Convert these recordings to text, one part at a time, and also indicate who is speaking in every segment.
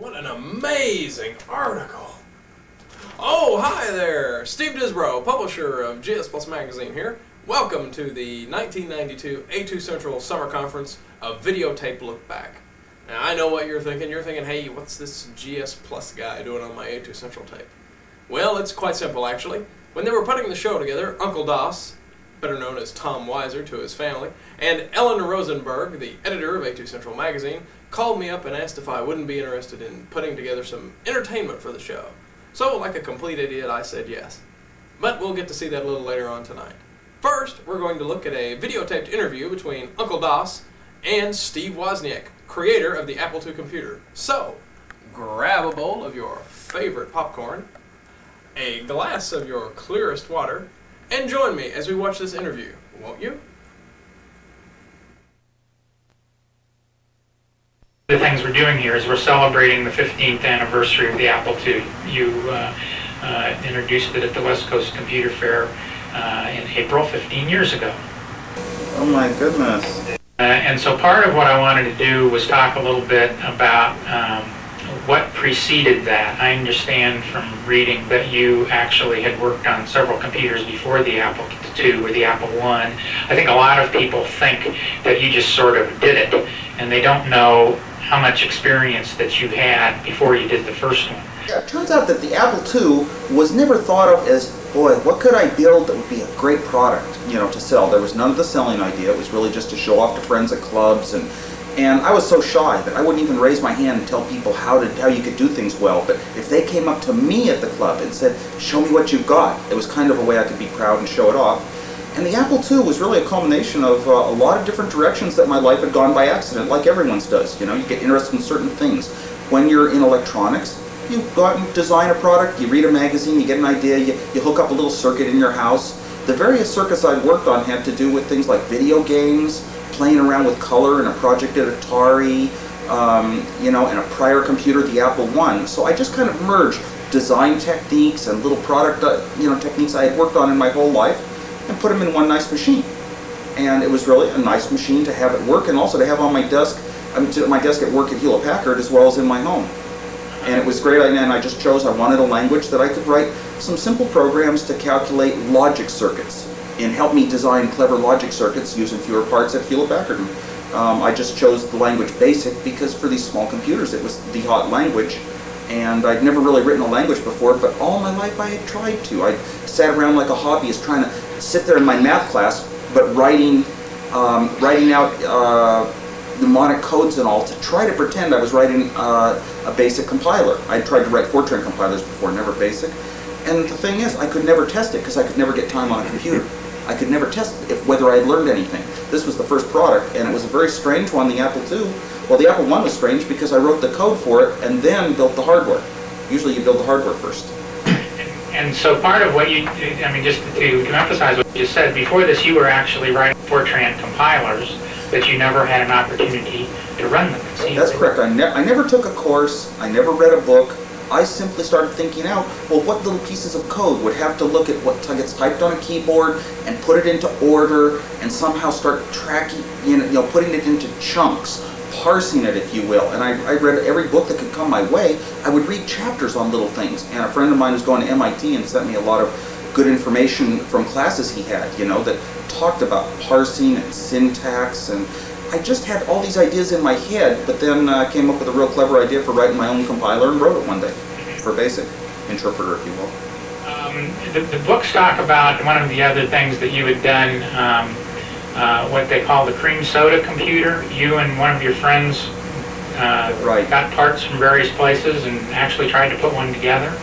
Speaker 1: What an amazing article! Oh, hi there! Steve Disbrow, publisher of GS Plus Magazine here. Welcome to the 1992 A2 Central Summer Conference, a videotape look back. Now, I know what you're thinking. You're thinking, hey, what's this GS Plus guy doing on my A2 Central tape? Well, it's quite simple, actually. When they were putting the show together, Uncle Doss, better known as Tom Weiser to his family, and Ellen Rosenberg, the editor of A2 Central Magazine, called me up and asked if I wouldn't be interested in putting together some entertainment for the show. So, like a complete idiot, I said yes. But we'll get to see that a little later on tonight. First, we're going to look at a videotaped interview between Uncle Doss and Steve Wozniak, creator of the Apple II computer. So, grab a bowl of your favorite popcorn, a glass of your clearest water, and join me as we watch this interview, won't you?
Speaker 2: The things we're doing here is we're celebrating the 15th anniversary of the Apple II. You introduced it at the West Coast Computer Fair in April 15 years ago.
Speaker 3: Oh my goodness.
Speaker 2: And so part of what I wanted to do was talk a little bit about what preceded that. I understand from reading that you actually had worked on several computers before the Apple II or the Apple I. I think a lot of people think that you just sort of did it, and they don't know how much experience that you had before you did the first one.
Speaker 3: Yeah, it turns out that the Apple II was never thought of as, boy, what could I build that would be a great product, to sell. There was none of the selling idea. It was really just to show off to friends at clubs, and I was so shy that I wouldn't even raise my hand and tell people how you could do things well. But if they came up to me at the club and said, show me what you've got, it was kind of a way I could be proud and show it off. And the Apple II was really a culmination of a lot of different directions that my life had gone by accident, like everyone's does. You get interested in certain things. When you're in electronics, you go out and design a product, you read a magazine, you get an idea, you hook up a little circuit in your house. The various circuits I worked on had to do with things like video games, playing around with color in a project at Atari, in a prior computer, the Apple I. So I just kind of merged design techniques and little product, techniques I had worked on in my whole life, and put them in one nice machine. And it was really a nice machine to have at work and also to have on my desk, my desk at work at Hewlett Packard as well as in my home. And it was great, and I just chose, I wanted a language that I could write some simple programs to calculate logic circuits and help me design clever logic circuits using fewer parts at Hewlett Packard. I just chose the language BASIC because for these small computers it was the hot language. And I'd never really written a language before, but all my life I had tried to. I sat around like a hobbyist trying to sit there in my math class, but writing out mnemonic codes and all to try to pretend I was writing a basic compiler. I tried to write Fortran compilers before, never BASIC. And the thing is, I could never test it because I could never get time on a computer. I could never test whether I had learned anything. This was the first product, and it was a very strange one, the Apple II. Well, the Apple I was strange because I wrote the code for it and then built the hardware. Usually you build the hardware first.
Speaker 2: And so part of what you, just to emphasize what you said, before this you were actually writing Fortran compilers, but you never had an opportunity to run them.
Speaker 3: That's correct. I never took a course. I never read a book. I simply started thinking out, well, what little pieces of code would have to look at what gets typed on a keyboard and put it into order and somehow start tracking, putting it into chunks, parsing it, if you will. And I read every book that could come my way. I would read chapters on little things. And a friend of mine was going to MIT and sent me a lot of good information from classes he had, that talked about parsing and syntax. And I just had all these ideas in my head, but then came up with a real clever idea for writing my own compiler and wrote it one day for BASIC interpreter, if you will.
Speaker 2: The books talk about one of the other things that you had done, what they call the cream soda computer. You and one of your friends got parts from various places and actually tried to put one together.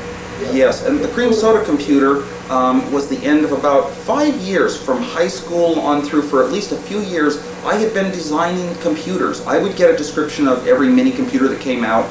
Speaker 3: Yes, and the cream soda computer was the end of about 5 years from high school on through. For at least a few years, I had been designing computers. I would get a description of every mini computer that came out,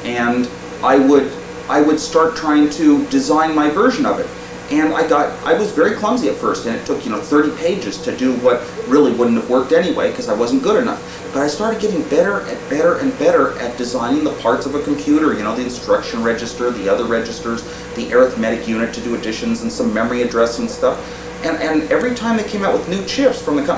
Speaker 3: and I would start trying to design my version of it. And I was very clumsy at first, and it took 30 pages to do what really wouldn't have worked anyway because I wasn't good enough. But I started getting better and better at designing the parts of a computer, the instruction register, the other registers, the arithmetic unit to do additions and some memory addressing stuff. And every time they came out with new chips from the company